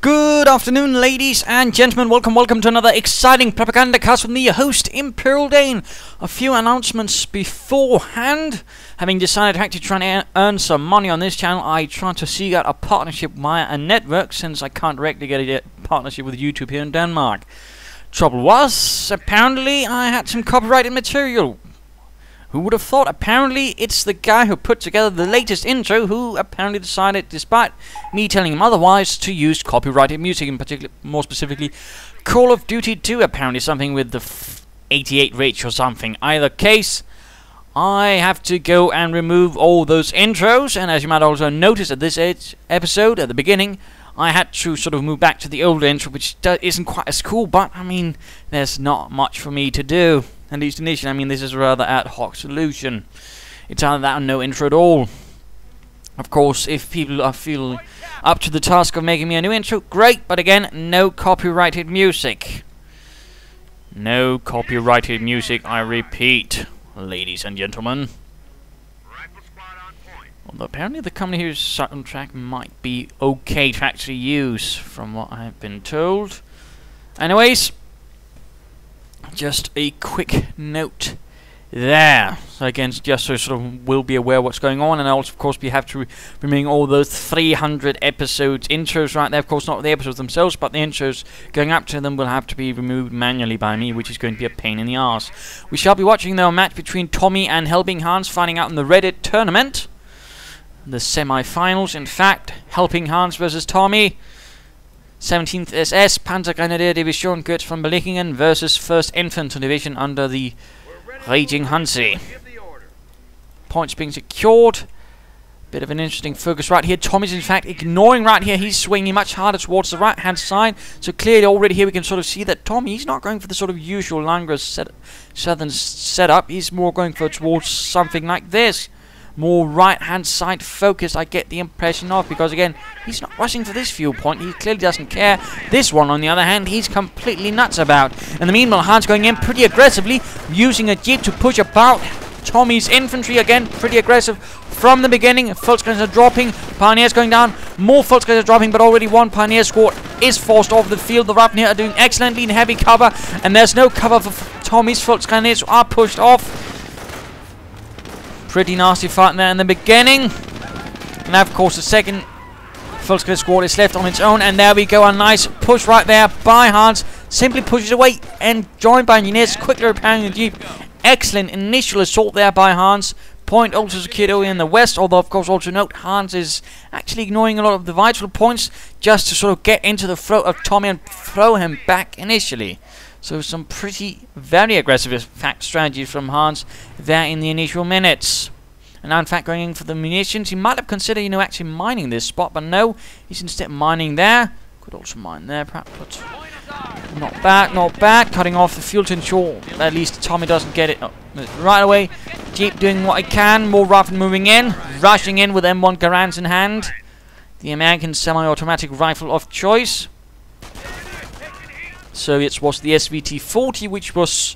Good afternoon, ladies and gentlemen. Welcome to another exciting Propagandacast with me, your host, Imperial Dane. A few announcements beforehand. Having decided to actually try and earn some money on this channel, I try to seek out a partnership via a network, since I can't directly get a partnership with YouTube here in Denmark. Trouble was, apparently I had some copyrighted material. Who would have thought? Apparently it's the guy who put together the latest intro who apparently decided, despite me telling him otherwise, to use copyrighted music, in particular, more specifically Call of Duty 2, apparently something with the 88 reach or something. Either case, I have to go and remove all those intros, and as you might also notice at this episode, at the beginning, I had to sort of move back to the old intro, which isn't quite as cool, but I mean, there's not much for me to do. At least initially. I mean, this is a rather ad hoc solution. It's either that or no intro at all. Of course, if people feel up to the task of making me a new intro, great, but again, no copyrighted music. No copyrighted music, I repeat, ladies and gentlemen. Although apparently the company whose soundtrack might be okay to actually use, from what I've been told. Anyways, just a quick note there. So again, just so sort of we'll be aware of what's going on, and also of course we have to remove all those 300 episodes intros right there. Of course, not the episodes themselves, but the intros going up to them will have to be removed manually by me, which is going to be a pain in the arse. We shall be watching though a match between Tommy and HelpingHans fighting out in the Reddit tournament, the semi-finals. In fact, HelpingHans versus Tommy. 17th SS Panzergrenadier Division Götz von Berlichingen versus 1st Infantry Division under the Raging Hansi. Points being secured. Bit of an interesting focus right here. Tommy's in fact ignoring right here. He's swinging much harder towards the right hand side. So clearly already here we can sort of see that Tommy, he's not going for the sort of usual Langres southern setup. He's more going for towards something like this. More right-hand side focus, I get the impression of, because again, he's not rushing for this viewpoint. He clearly doesn't care. This one, on the other hand, he's completely nuts about. In the meanwhile, Hans going in pretty aggressively, using a jeep to push about Tommy's infantry. Again, pretty aggressive from the beginning. Volkskriegs are dropping. Pioneers going down. More Volkskriegs are dropping, but already one Pioneer squad is forced off the field. The Ravnier are doing excellently in heavy cover, and there's no cover for Tommy's Volkskriegs are pushed off. Pretty nasty fight there in the beginning. And now, of course, the second Volkskriegs squad is left on its own. And there we go, a nice push right there by Hans. Simply pushes away and joined by engineers, quickly repairing the jeep. Excellent initial assault there by Hans. Point also secured in the west, although, of course, also note Hans is actually ignoring a lot of the vital points just to sort of get into the throat of Tommy and throw him back initially. So some very aggressive, in fact, strategies from Hans there in the initial minutes. And now, in fact, going in for the munitions. He might have considered, you know, actually mining this spot, but no, he's instead mining there. Could also mine there, perhaps, but not bad. Cutting off the fuel to ensure at least Tommy doesn't get it right away. Jeep doing what he can. More Raffen moving in, rushing in with M1 Garands in hand. The American semi-automatic rifle of choice. Soviets was the SVT-40, which was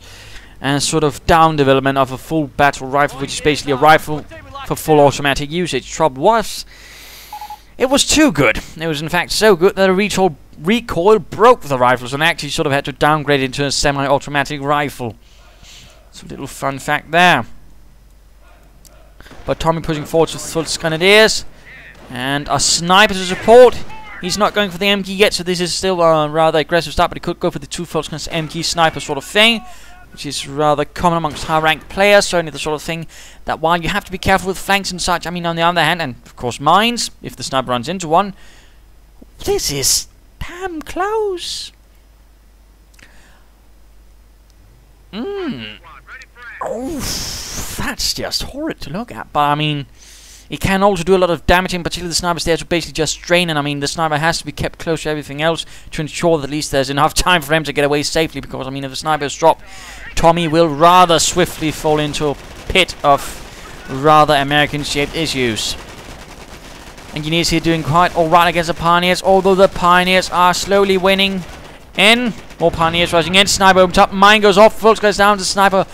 a sort of down development of a full battle rifle, which is basically a rifle for full automatic usage. Trouble was, it was too good. It was in fact so good that a recoil broke the rifles and actually sort of had to downgrade it into a semi-automatic rifle. It's a little fun fact there. But Tommy pushing forward with full grenadiers and a sniper to support. He's not going for the MG yet, so this is still a rather aggressive start, but he could go for the 2 Volkskriegs MG sniper sort of thing, which is rather common amongst high-ranked players, certainly the sort of thing that while you have to be careful with flanks and such, I mean, on the other hand, and of course mines, if the sniper runs into one, this is damn close. Oh, that's just horrid to look at, but I mean, it can also do a lot of damage, in particular the sniper's there to basically just strain, and I mean the sniper has to be kept close to everything else to ensure that at least there's enough time for him to get away safely, because I mean if the sniper is dropped, Tommy will rather swiftly fall into a pit of rather American-shaped issues. Engineers here doing quite alright against the Pioneers, although the Pioneers are slowly winning in. More Pioneers rushing in, sniper opens up, mine goes off, Volkskriegs down, the sniper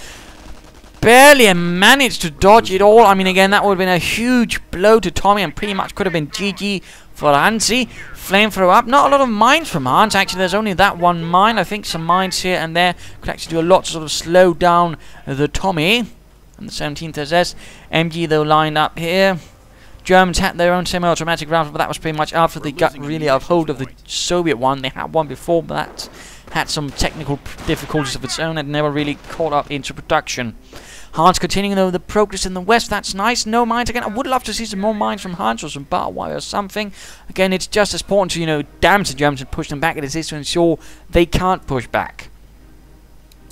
barely managed to dodge it all. I mean, again, that would have been a huge blow to Tommy and pretty much could have been GG for Hansi. Flamethrower up. Not a lot of mines from Hans. Actually, there's only that one mine. I think some mines here and there could actually do a lot to sort of slow down the Tommy. And the 17th SS. MG, though, lined up here. Germans had their own semi-automatic rifle, but that was pretty much after they got really a hold of the Soviet one. They had one before, but that had some technical difficulties of its own and never really caught up into production. Hans continuing though the progress in the west. That's nice. No mines again. I would love to see some more mines from Hans or some barbed wire or something. Again, it's just as important to, you know, damage the Germans and push them back as it is to ensure they can't push back.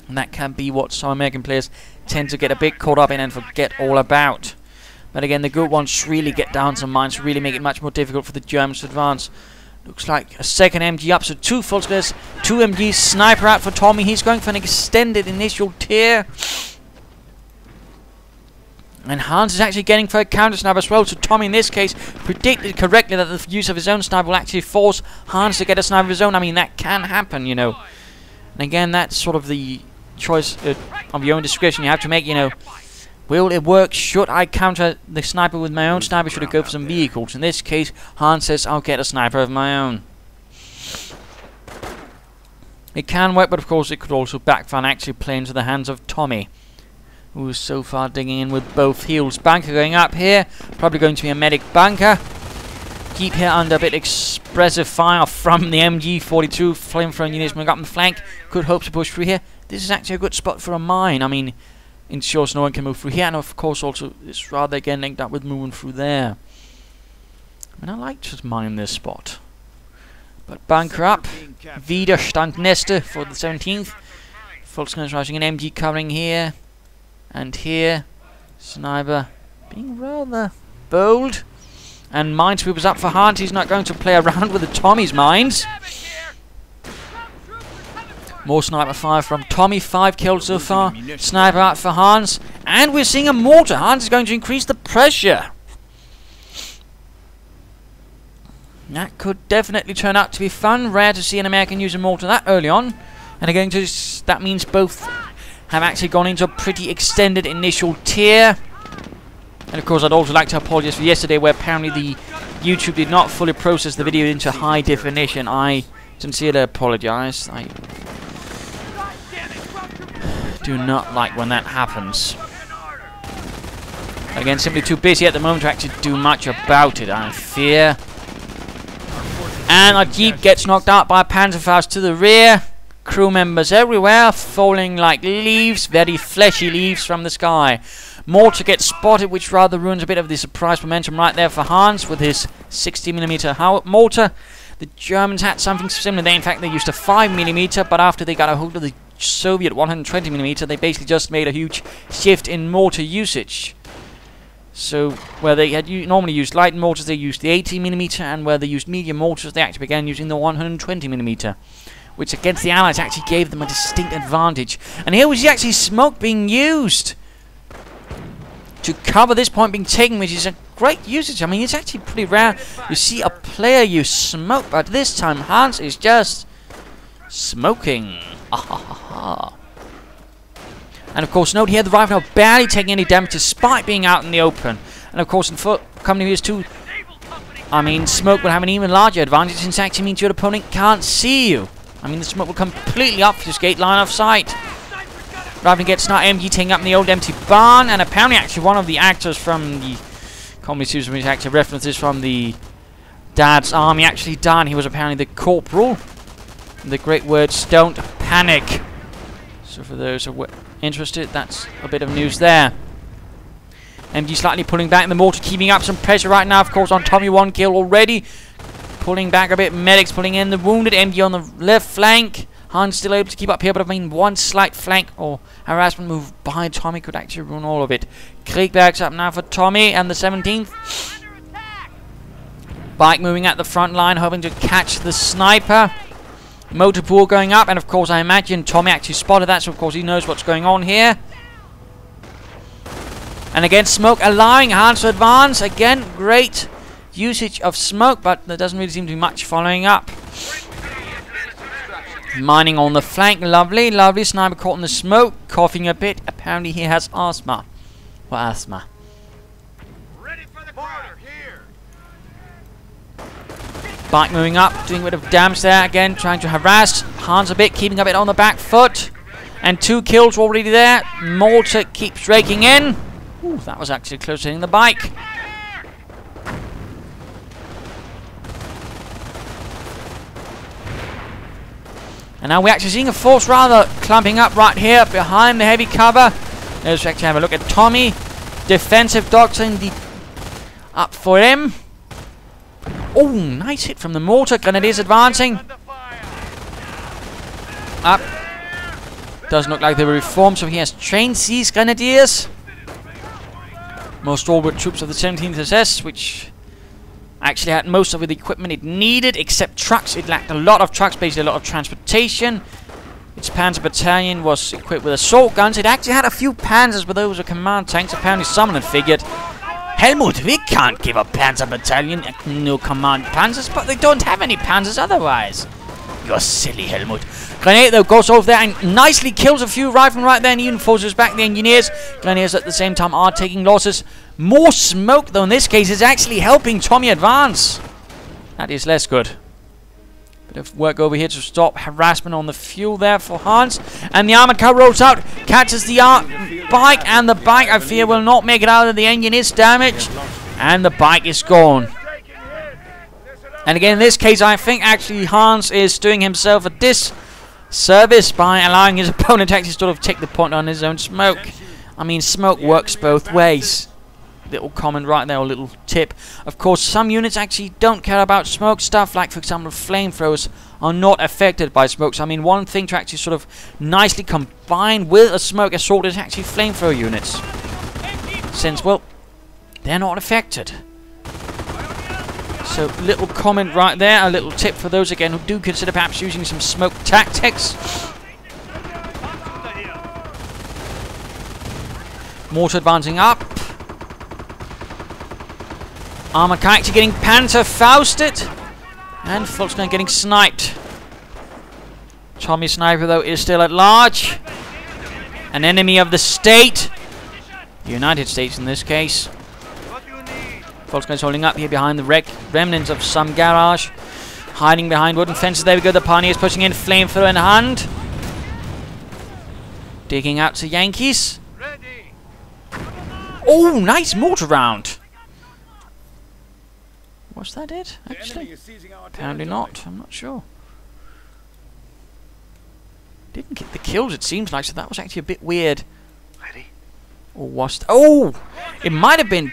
And that can be what some American players tend to get a bit caught up in and forget all about. But again, the good ones really get down some mines, really make it much more difficult for the Germans to advance. Looks like a second MG up, so 2 full squares, 2 MGs, sniper out for Tommy. He's going for an extended initial tier. And Hans is actually getting for a counter sniper as well, so Tommy in this case predicted correctly that the use of his own sniper will actually force Hans to get a sniper of his own. I mean, that can happen, you know. And again, that's sort of the choice of your own discretion you have to make, you know. Will it work? Should I counter the sniper with my own sniper? Should I go for some vehicles? In this case, Hans says, I'll get a sniper of my own. It can work, but of course it could also backfire and actually play into the hands of Tommy, who is so far digging in with both heels. Bunker going up here. Probably going to be a medic bunker. Keep here under a bit expressive fire from the MG42. Flamethrower units moving up on the flank. Could hope to push through here. This is actually a good spot for a mine. I mean, ensures no one can move through here. And of course also it's rather again linked up with moving through there. I mean, I like to mine this spot. But bunker up. Widerstandneste for the 17th. Volksgunners rising in MG covering here. And here, sniper being rather bold. And minesweepers up for Hans. He's not going to play around with the Tommy's mines. More sniper fire from Tommy. 5 kills so far. Sniper out for Hans. And we're seeing a mortar. Hans is going to increase the pressure. That could definitely turn out to be fun. Rare to see an American use a mortar that early on. And again, that means both have actually gone into a pretty extended initial tier. And of course, I'd also like to apologize for yesterday, where apparently the YouTube did not fully process the video into high definition. I sincerely apologize. I do not like when that happens. Again, simply too busy at the moment to actually do much about it, I fear. And our Jeep gets knocked out by a Panzerfaust to the rear. Crew members everywhere, falling like leaves, very fleshy leaves from the sky. Mortar gets spotted, which rather ruins a bit of the surprise momentum right there for Hans with his 60mm mortar. The Germans had something similar there. In fact, they used a 5mm, but after they got a hold of the Soviet 120mm, they basically just made a huge shift in mortar usage. So, where they had normally used light mortars, they used the 80mm, and where they used medium mortars, they actually began using the 120mm. Which against the Allies actually gave them a distinct advantage. And here we see actually smoke being used to cover this point being taken, which is a great usage. I mean, it's actually pretty rare you see a player use smoke, but this time Hans is just smoking. And of course, note here the rifle now barely taking any damage despite being out in the open. And of course, in company years too, I mean, smoke will have an even larger advantage, since it actually means your opponent can't see you. I mean, the smoke will completely obfuscate line of sight. Rifle gets not MG taking up in the old empty barn, and apparently actually one of the actors from the comedy series, which actually references from the Dad's Army, actually died. He was apparently the corporal. And the great words, don't panic. So for those who are interested, that's a bit of news there. MG slightly pulling back in the mortar, keeping up some pressure right now, of course, on Tommy. 1 kill already. Pulling back a bit, medics pulling in the wounded. MG on the left flank. Hans still able to keep up here, but I mean, one slight flank or harassment move behind Tommy could actually ruin all of it. Kriegberg's up now for Tommy and the 17th. Bike moving at the front line, hoping to catch the sniper. Motor pool going up, and of course I imagine Tommy actually spotted that, so of course he knows what's going on here. And again, smoke allowing Hans to advance. Again, great usage of smoke, but there doesn't really seem to be much following up. Mining on the flank, lovely, lovely. Sniper caught in the smoke, coughing a bit. Apparently he has asthma. Or asthma. Ready for the corner, here. Bike moving up, doing a bit of damage there. Again, trying to harass Hans a bit, keeping a bit on the back foot. And 2 kills already there. Mortar keeps raking in. Ooh, that was actually close to hitting the bike. And now we're actually seeing a force rather clumping up right here behind the heavy cover. Let's actually have a look at Tommy. Defensive doctrine up for him. Oh, nice hit from the mortar. Grenadiers advancing. Up. Doesn't look like they were reformed, so he has trained these Grenadiers. Most stalwart troops of the 17th SS, which actually had most of the equipment it needed, except trucks. It lacked a lot of trucks, basically a lot of transportation. Its Panzer battalion was equipped with assault guns. It actually had a few Panzers, but those were command tanks. Apparently someone had figured, Helmut, we can't give a Panzer battalion no command Panzers, but they don't have any Panzers otherwise. You're silly, Helmut. Grenadier, though, goes over there and nicely kills a few riflemen right there and even forces back the engineers. Grenadiers at the same time are taking losses. More smoke, though, in this case, is actually helping Tommy advance. That is less good. Bit of work over here to stop harassment on the fuel there for Hans. And the armored car rolls out, catches the bike, and the bike, I fear, will not make it out of the engine is damaged. And the bike is gone. And again, in this case, I think actually Hans is doing himself a disservice by allowing his opponent to actually sort of take the point on his own smoke. I mean, smoke works both ways. Little comment right there, or little tip. Of course, some units actually don't care about smoke stuff, like for example flamethrowers are not affected by smokes. I mean, one thing to actually sort of nicely combine with a smoke assault is actually flamethrower units, since, well, they're not affected. So, little comment right there, a little tip for those again who do consider perhaps using some smoke tactics. Mortar advancing up. Armored car actually getting Panther Fausted. And Volkswagen getting sniped. Tommy Sniper, though, is still at large. An enemy of the state. The United States in this case. Volkswagen's holding up here behind the remnants of some garage. Hiding behind wooden fences. There we go. The Pioneers pushing in, flamethrower in hand. Digging out to Yankees. Oh, nice mortar round. Was that it, actually? Apparently not. I'm not sure. Didn't get the kills, it seems like, so that was actually a bit weird. Or was... Oh! It might have been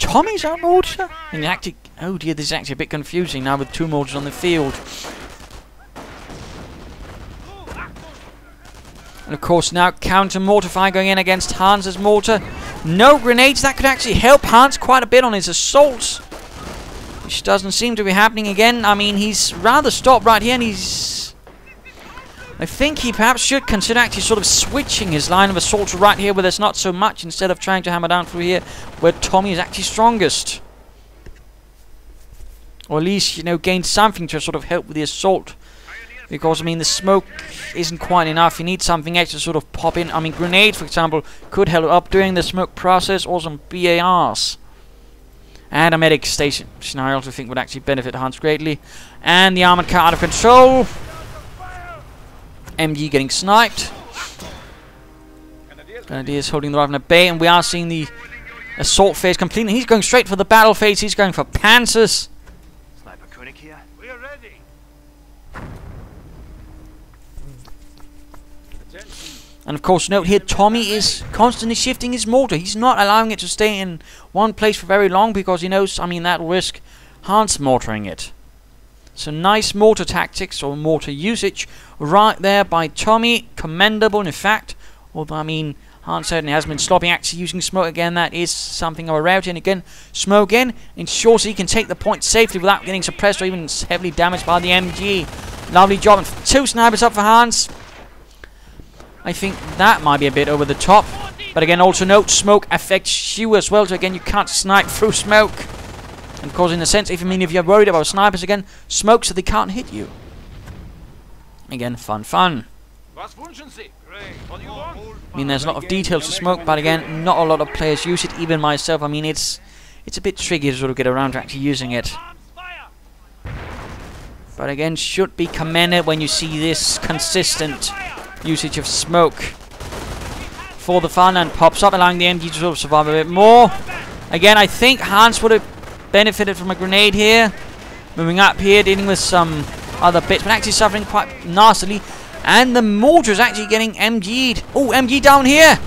Tommy's own mortar? And actually... Oh dear, this is actually a bit confusing now with 2 mortars on the field. And of course now counter-mortar fire going in against Hans's mortar. No grenades. That could actually help Hans quite a bit on his assaults. Which doesn't seem to be happening again. I mean, he's rather stopped right here, and he's... I think he perhaps should consider actually sort of switching his line of assault to right here where there's not so much, instead of trying to hammer down through here where Tommy is actually strongest. Or at least, you know, gain something to sort of help with the assault. Because, I mean, the smoke isn't quite enough. You need something extra to sort of pop in. I mean, grenades, for example, could help up during the smoke process, or some BARs. And a medic station, which I also think would actually benefit Hans greatly. And the armored car out of control. MG getting sniped. Grenadiers holding the rifle at bay, and we are seeing the assault phase completely. He's going straight for the battle phase. He's going for Panzers. Sniper Churning here. We are ready. And of course, note here, Tommy is constantly shifting his mortar. He's not allowing it to stay in one place for very long because he knows, I mean, that'll risk Hans mortaring it. So nice mortar tactics or mortar usage right there by Tommy. Commendable, in fact. Although, I mean, Hans certainly has been sloppy actually using smoke again. That is something of a rarity. And again, smoke in ensures he can take the point safely without getting suppressed or even heavily damaged by the MG. Lovely job. And 2 snipers up for Hans. I think that might be a bit over the top. But again, also note, smoke affects you as well. So again, you can't snipe through smoke. And of course, in a sense, if you're worried about snipers, again, smoke so they can't hit you. Again, fun. I mean, there's a lot of details to smoke, but again, not a lot of players use it. Even myself, I mean, it's a bit tricky to sort of get around to actually using it. But again, should be commended when you see this consistent usage of smoke. For the Farland pops up, allowing the MG to sort of survive a bit more. Again, I think Hans would have benefited from a grenade here. Moving up here, dealing with some other bits, but actually suffering quite nastily. And the mortar is actually getting MG'd. Oh, MG down here!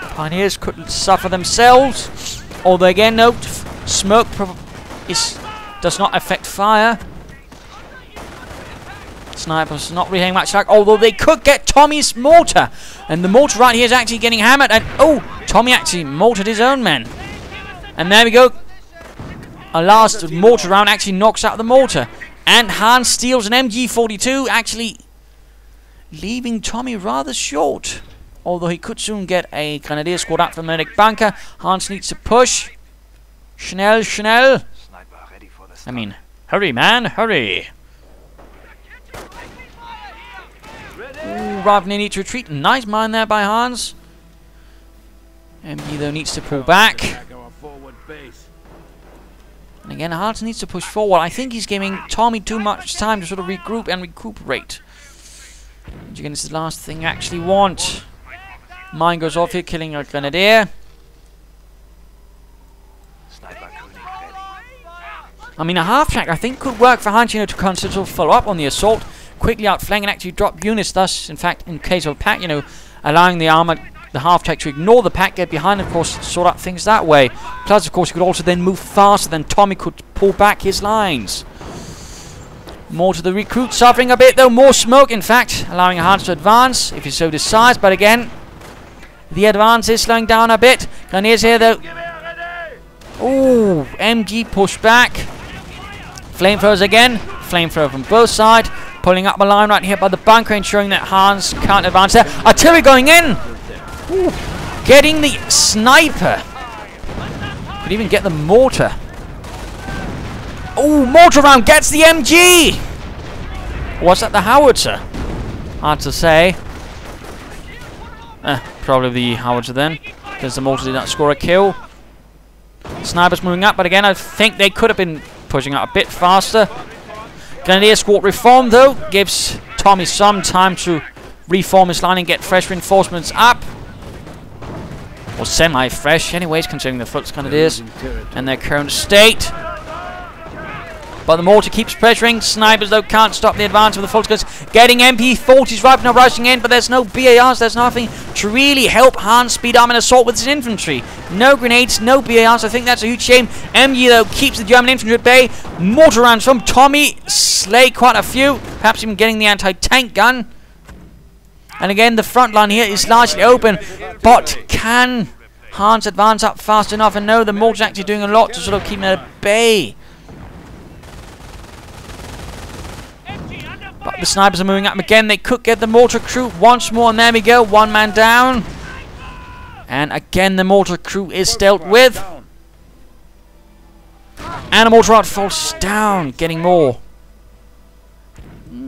Pioneers couldn't suffer themselves. Although again, note, smoke does not affect fire. Snipers not really having much luck, although they could get Tommy's mortar. And the mortar right here is actually getting hammered. And oh, Tommy actually mortared his own men. And there we go. A last mortar round actually knocks out the mortar. And Hans steals an MG42, actually leaving Tommy rather short. Although he could soon get a Grenadier squad out from the medic bunker. Hans needs to push. Schnell, schnell. I mean, hurry, man, hurry. Ooh, rather than need to retreat. Nice mine there by Hans. MG though needs to pull back. And again, Hans needs to push forward. I think he's giving Tommy too much time to sort of regroup and recuperate. And again, this is the last thing you actually want. Mine goes off here, killing a Grenadier. I mean, a half-track I think could work for Hans, you know, to consider to follow up on the assault. Quickly outflank and actually drop units, thus, in fact, in case of a pack, you know, allowing the armor, the half-track to ignore the pack, get behind, of course, sort out things that way. Plus, of course, you could also then move faster than Tommy could pull back his lines. More to the recruit, suffering a bit, though. More smoke, in fact, allowing Hans to advance, if he so decides. But again, the advance is slowing down a bit. Grenadiers here, though. Ooh, MG push back. Flamethrowers again. Flamethrower from both sides. Pulling up a line right here by the bunker, ensuring that Hans can't advance there. Artillery going in. Ooh, getting the sniper. Could even get the mortar. Oh, mortar round gets the MG. Was that the howitzer? Hard to say. Probably the howitzer then, because the mortar did not score a kill. Snipers moving up, but again, I think they could have been pushing out a bit faster. Grenadier squad reform, though, gives Tommy some time to reform his line and get fresh reinforcements up. Or semi-fresh, anyways, considering the Foot's Grenadiers and their current state. But the mortar keeps pressuring. Snipers, though, can't stop the advance of the Fulskers. Getting MP40s right now, rushing in, but there's no BARs. There's nothing to really help Hans speed up an assault with his infantry. No grenades, no BARs. I think that's a huge shame. MG, though, keeps the German infantry at bay. Mortar rounds from Tommy. Slay quite a few. Perhaps even getting the anti-tank gun. And again, the front line here is largely open. But can Hans advance up fast enough? And no, the mortar's actually doing a lot to sort of keep him at bay. But the snipers are moving up again. They could get the mortar crew once more. And there we go. One man down. And again, the mortar crew is dealt with. And a mortar rod falls down. Getting more.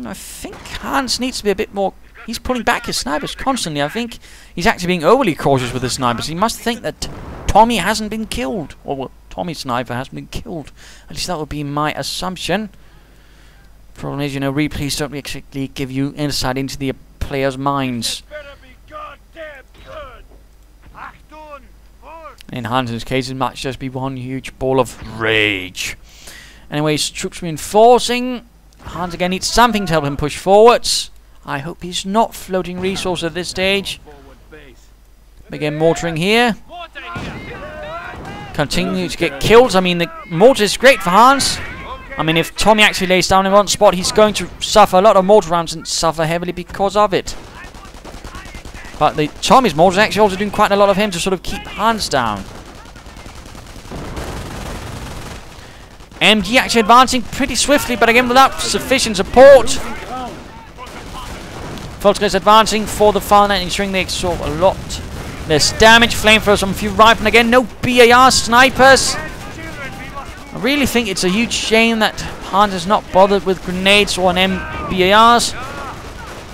I think Hans needs to be a bit more... He's pulling back his snipers constantly. I think he's actually being overly cautious with his snipers. He must think that Tommy hasn't been killed. Or well, Tommy's sniper hasn't been killed. At least that would be my assumption. Problem is, you know, replays don't actually give you insight into the players' minds. In Hans's case, it might just be one huge ball of rage. Anyways, troops reinforcing. Hans again needs something to help him push forwards. I hope he's not floating resource at this stage. Again, mortaring here. Continue to get kills. I mean, the mortar is great for Hans. I mean, if Tommy actually lays down in one spot, he's going to suffer a lot of mortar rounds and suffer heavily because of it. But Tommy's mortar is actually also doing quite a lot of him to sort of keep Hans down. MG actually advancing pretty swiftly, but again without sufficient support. Volkswagen's advancing for the far net, ensuring they absorb a lot less damage. Flamethrowers on a few rifle, again no BAR snipers. I really think it's a huge shame that Hans has not bothered with grenades or an BARs.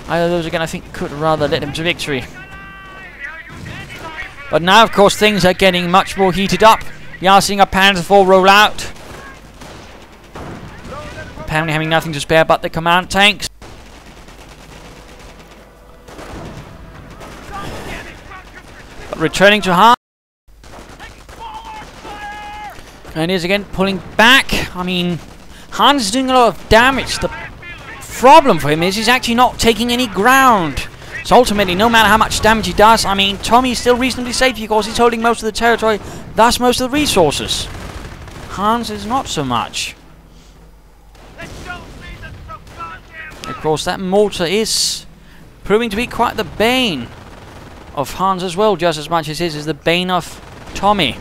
Either of those, again, I think could rather let him to victory. But now, of course, things are getting much more heated up. We are seeing a Panzer IV roll out. The apparently having nothing to spare but the command tanks. But returning to Hans. And is again pulling back. I mean, Hans is doing a lot of damage. The problem for him is he's actually not taking any ground. So ultimately, no matter how much damage he does, I mean, Tommy's still reasonably safe because he's holding most of the territory, thus most of the resources. Hans is not so much. Of course, that mortar is proving to be quite the bane of Hans as well, just as much as his is the bane of Tommy.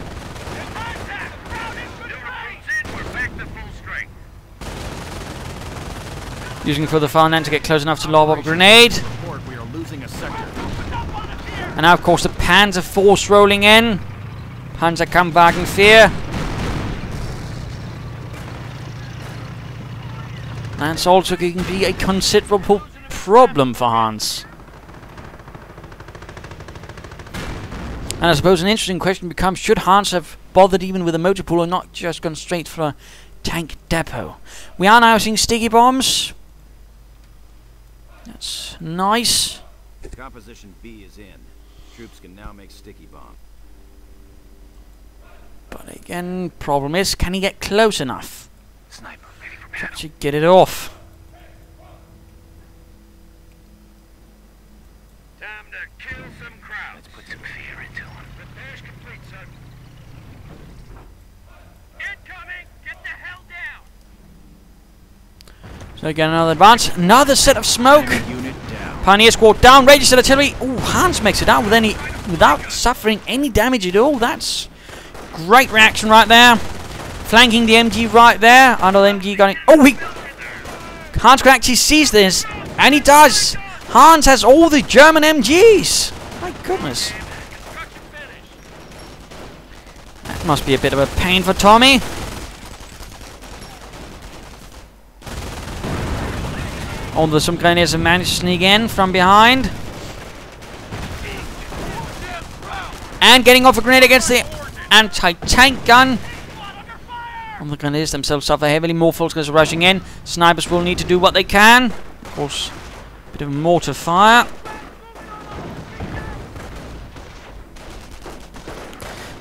Using further farmland to get close enough to lob up a grenade. And now, of course, the Panzer force rolling in. Panzerkampfwagen 4. That's also going to be a considerable problem for Hans. And I suppose an interesting question becomes, should Hans have bothered even with a motor pool or not just gone straight for a tank depot? We are now seeing sticky bombs. That's nice. Composition B is in. Troops can now make sticky bomb. But again, problem is, can he get close enough to actually get it off? Time to kill some crowds. Let's put some fear into them. Repair's complete, son. Incoming! Get the hell down! So again, another advance. Another set of smoke. Pioneer squad down. Registered artillery. Ooh, Hans makes it out without suffering any damage at all. That's great reaction right there. Flanking the MG right there. Another MG going. Oh, Hans can actually seize this. And he does. Hans has all the German MGs. My goodness. That must be a bit of a pain for Tommy. Although some grenadiers have managed to sneak in from behind. And getting off a grenade against the anti-tank gun. And the grenadiers themselves suffer heavily. More Volksguns are rushing in. Snipers will need to do what they can. Of course, a bit of mortar fire.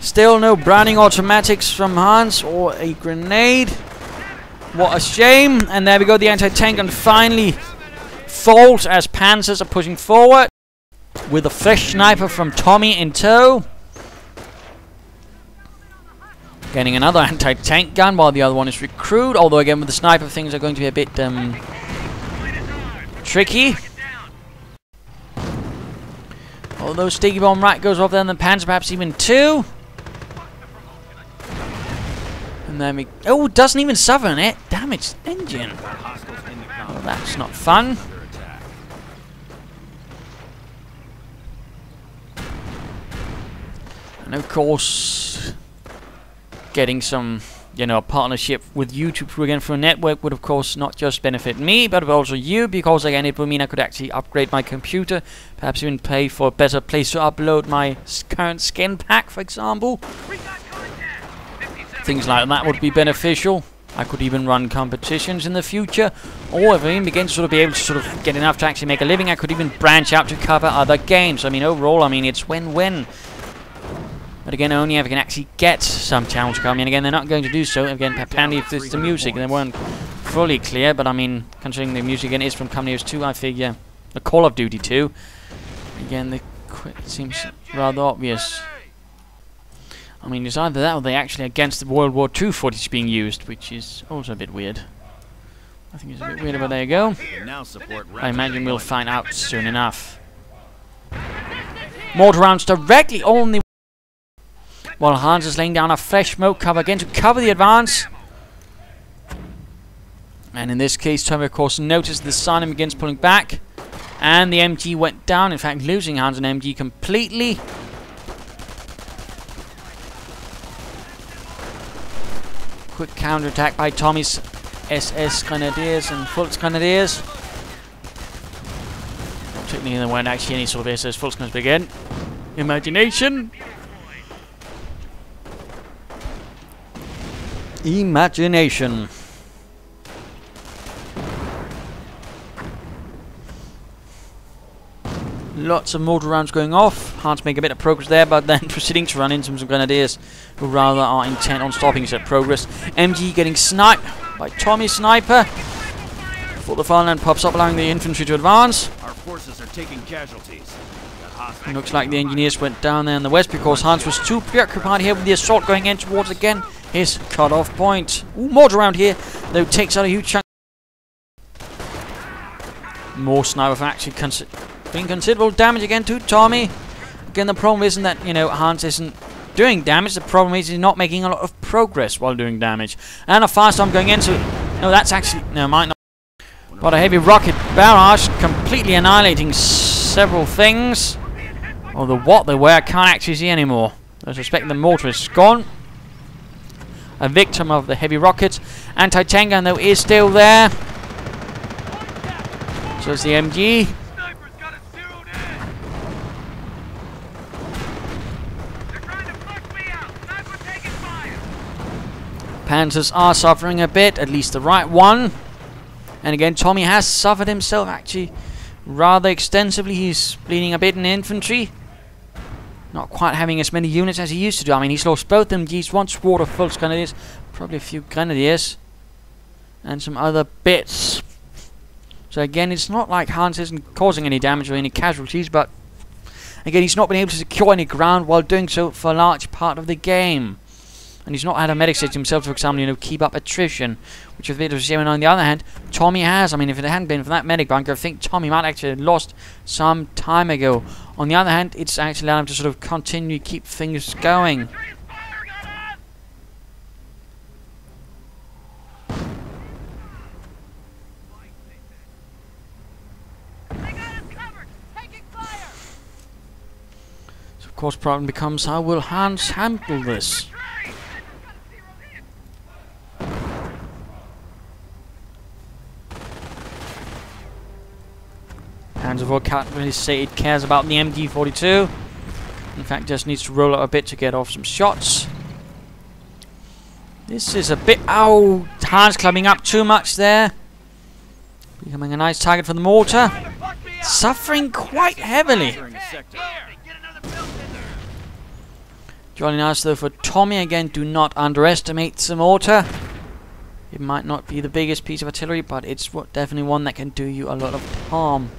Still no Browning automatics from Hans or a grenade. What a shame. And there we go, the anti-tank gun finally falls as Panzers are pushing forward with a fresh sniper from Tommy in tow. Getting another anti-tank gun while the other one is recruit, although again with the sniper things are going to be a bit tricky. Although sticky bomb right goes off there, and the Panzer perhaps even two. And then we... Oh, doesn't even suffer it. Damaged engine. Well, that's not fun. And of course, getting some, a partnership with YouTube again for a network would of course not just benefit me, but also you, because again it would mean I could actually upgrade my computer, perhaps even pay for a better place to upload my current skin pack, for example. Things like that would be beneficial. I could even run competitions in the future, or if I even begin to sort of be able to sort of get enough to actually make a living, I could even branch out to cover other games. I mean, overall, it's win-win. But again, only if I can actually get some channels coming. Again, they're not going to do so. Again, apparently if it's the music, they weren't fully clear. But I mean, considering the music again is from Company Heroes 2, I figure the Call of Duty 2. Again, the quit seems rather obvious. I mean, it's either that or they're actually against the World War II footage being used, which is also a bit weird. I think it's a bit weird, but there you go. I imagine we'll find out soon enough. Mortar rounds directly on the... While Hans is laying down a fresh smoke cover again to cover the advance. And in this case, Tommy, of course, noticed the sun and begins pulling back. And the MG went down, in fact, losing Hans and MG completely. Quick counterattack by Tommy's SS Grenadiers and Volksgrenadiers. Technically, there weren't actually any sort of SS Volksgrenadiers, but again, imagination. Imagination. Lots of mortar rounds going off. Hard to make a bit of progress there, but then proceeding to run into some grenadiers who rather are intent on stopping his progress. MG getting sniped by Tommy's sniper. Before the farmland pops up, allowing the infantry to advance. Our forces are taking casualties. It looks like the engineers went down there in the west because Hans was too preoccupied here with the assault going in towards again his cut-off point. Ooh, mortar round here, though takes out a huge chunk. More sniper actually doing considerable damage again to Tommy. Again, the problem isn't that, you know, Hans isn't doing damage. The problem is he's not making a lot of progress while doing damage. And a firestorm going into... No, that's actually... No, might not. But a heavy rocket barrage completely annihilating several things. Although what they were, I can't actually see anymore. I suspect the mortar is gone. A victim of the heavy rockets. Anti-tank gun, though, is still there. So is the MG. Panzers are suffering a bit, at least the right one. And again, Tommy has suffered himself actually rather extensively. He's bleeding a bit in infantry. Not quite having as many units as he used to do. I mean, he's lost both MGs, one squad of full grenadiers, probably a few grenadiers, and some other bits. So again, it's not like Hans isn't causing any damage or any casualties, but again, he's not been able to secure any ground while doing so for a large part of the game. And he's not had a medic station himself to examine, you know, keep up attrition, which is a bit of a shame. And on the other hand, Tommy has. I mean, if it hadn't been for that medic bunker, I think Tommy might actually have lost some time ago. On the other hand, it's actually allowed him to sort of continue to keep things going. So of course, problem becomes, how will Hans handle this? Hans of all can't really say it cares about the MG42. In fact, just needs to roll out a bit to get off some shots. This is a bit... Oh, Hans climbing up too much there. Becoming a nice target for the mortar. Suffering quite heavily. Jolly nice though for Tommy. Again, do not underestimate the mortar. It might not be the biggest piece of artillery, but it's definitely one that can do you a lot of harm.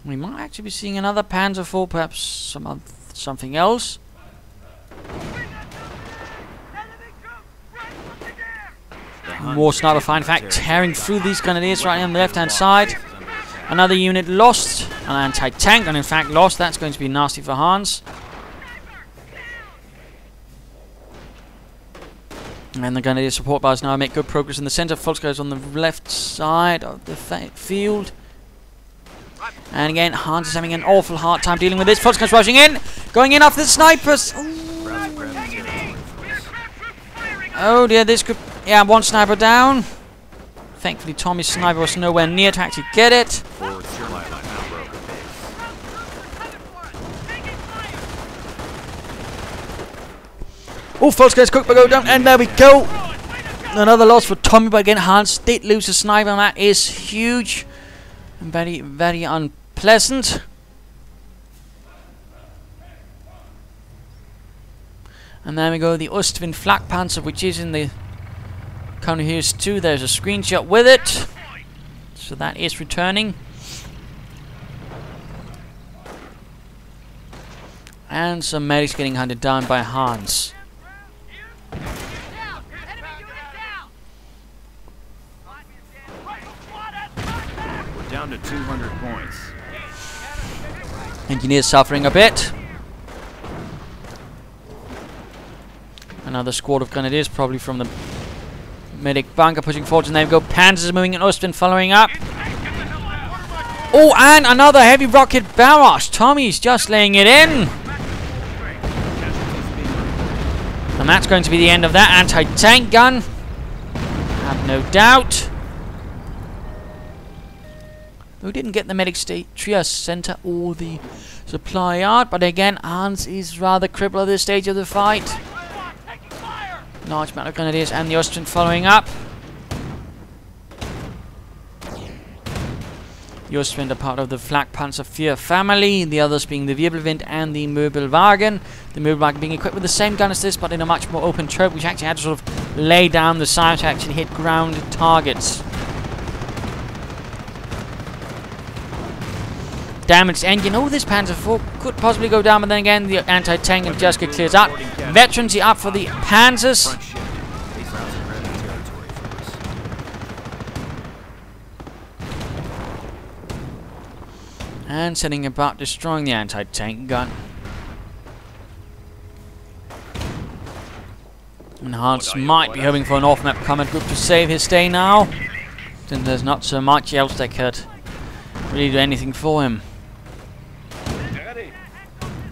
We might actually be seeing another Panzer IV, perhaps something else. More sniper fire, in fact, tearing through these grenadiers right on the left-hand side. Another unit lost, an anti-tank, and in fact lost. That's going to be nasty for Hans. And the grenadier support bars now make good progress in the center. Volkswagen on the left side of the field. And again, Hans is having an awful hard time dealing with this. Volkswagen's rushing in, going in after the snipers. Oh dear, this could... Yeah, one sniper down. Thankfully, Tommy's sniper was nowhere near to actually get it. Oh, Volkswagen's cooked by go down, and there we go. Another loss for Tommy, but again, Hans did lose a sniper, and that is huge. And very, very unpleasant. And there we go, the Ostwind Flak Panzer, which is in the corner here too. There's a screenshot with it. So that is returning. And some medics getting hunted down by Hans. Down to 200 points. Engineers suffering a bit. Another squad of grenadiers, probably from the medic bunker, pushing forward, and there we go. Panzers moving in, Ostwind following up. Oh, and another heavy rocket barrage. Tommy's just laying it in. And that's going to be the end of that anti-tank gun. Have no doubt. We didn't get the medic triage center or the supply yard, but again, Hans is rather crippled at this stage of the fight. Large amount of grenadiers and the Austrian following up. Joswind are part of the Flakpanzer 4 family, the others being the Wirbelwind and the Möbelwagen. The Möbelwagen being equipped with the same gun as this, but in a much more open turret, which actually had to sort of lay down the sight to actually hit ground targets. Damaged engine. Oh, this Panzer IV could possibly go down, but then again, the anti-tank and just get cleared out. Veterans are up for the Panzers. And setting about destroying the anti-tank gun. And Hans might be hoping for an off-map combat group to save his day now, since there's not so much else that could really do anything for him.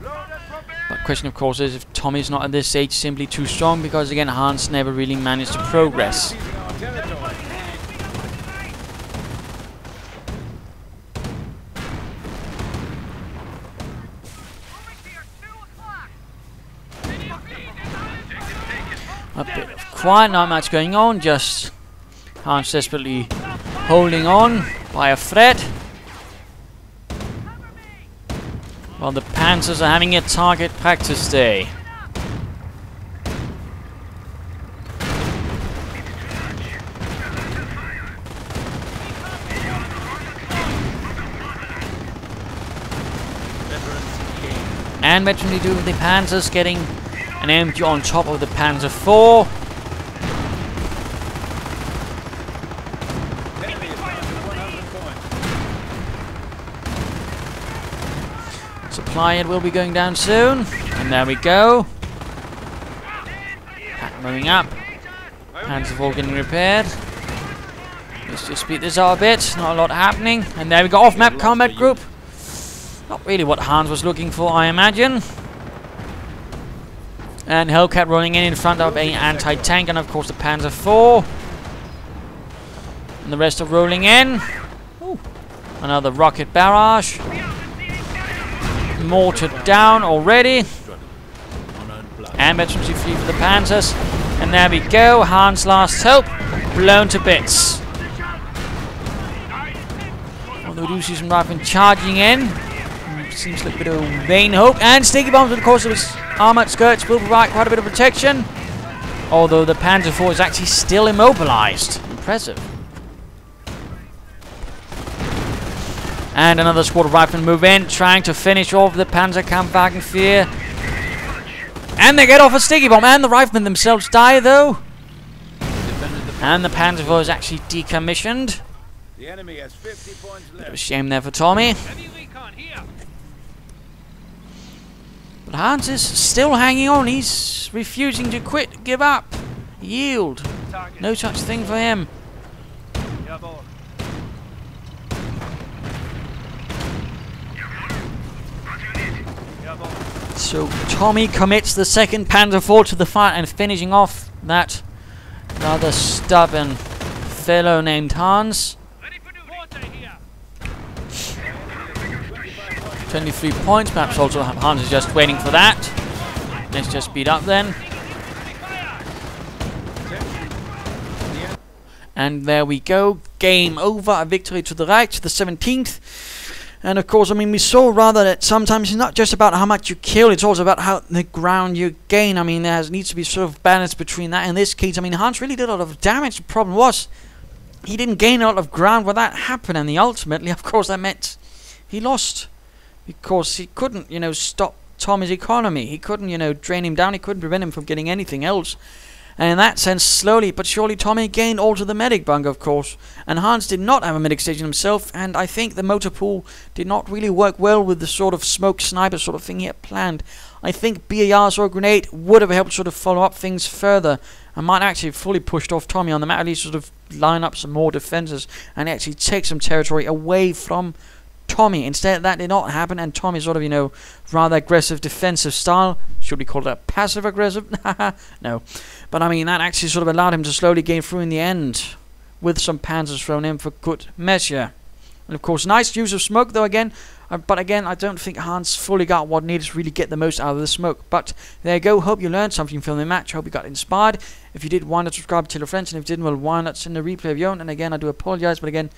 But the question, of course, is if Tommy's not at this stage simply too strong, because again, Hans never really managed to progress. A bit of quiet, not much going on, just Hans desperately holding on by a thread. While the Panzers are having a target practice day. And veteranly do with the Panzers getting an MG on top of the Panzer IV. Supply it will be going down soon. And there we go. Pack moving up. Panzer IV getting repaired. Let's just speed this up a bit. Not a lot happening. And there we go. Off-map combat group. Not really what Hans was looking for, I imagine. And Hellcat rolling in front of an anti-tank, and of course the Panzer IV. And the rest are rolling in. Ooh. Another rocket barrage. Mortar down already. And veterans free for the Panzers. And there we go. Hans' last hope blown to bits. Although we do see some riflemen charging in. Seems like a bit of a vain hope. And sticky bombs, of course, of his armoured skirts will provide quite a bit of protection. Although the Panzer IV is actually still immobilized. Impressive. And another squad of riflemen move in, trying to finish off the Panzerkampfwagen 4. And they get off a sticky bomb. And the riflemen themselves die, though. And the Panzer IV is actually decommissioned. The enemy has 50 points left. Bit of a shame there for Tommy. But Hans is still hanging on. He's refusing to quit, give up, yield. No such thing for him. So Tommy commits the second Panzer IV to the fight and finishing off that rather stubborn fellow named Hans. 23 points, perhaps also Hans is just waiting for that. Let's just speed up then. And there we go, game over, a victory to the right, the 17th. And of course, I mean, we saw rather that sometimes it's not just about how much you kill, it's also about how the ground you gain. I mean, there needs to be sort of balance between that. In this case, I mean, Hans really did a lot of damage. The problem was, he didn't gain a lot of ground when that happened, and ultimately, of course, that meant he lost. Because he couldn't, you know, stop Tommy's economy. He couldn't, you know, drain him down. He couldn't prevent him from getting anything else. And in that sense, slowly but surely, Tommy gained all to the medic bunker, of course. And Hans did not have a medic station himself. And I think the motor pool did not really work well with the sort of smoke sniper sort of thing he had planned. I think BARs or a grenade would have helped sort of follow up things further. And might actually have fully pushed off Tommy on the map. At least sort of line up some more defenses. And actually take some territory away from Tommy. Instead, that did not happen, and Tommy's sort of, you know, rather aggressive defensive style. Should we call it passive aggressive? No. But I mean, that actually sort of allowed him to slowly gain through in the end, with some panzers thrown in for good measure. And of course, nice use of smoke, though, again. But again, I don't think Hans fully got what needed to really get the most out of the smoke. But there you go. Hope you learned something from the match. Hope you got inspired. If you did, why not subscribe, tell your friends. And if you didn't, well, why not send a replay of your own. And again, I do apologize, but again,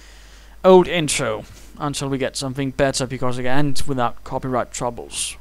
old intro. until we get something better, because again, without copyright troubles.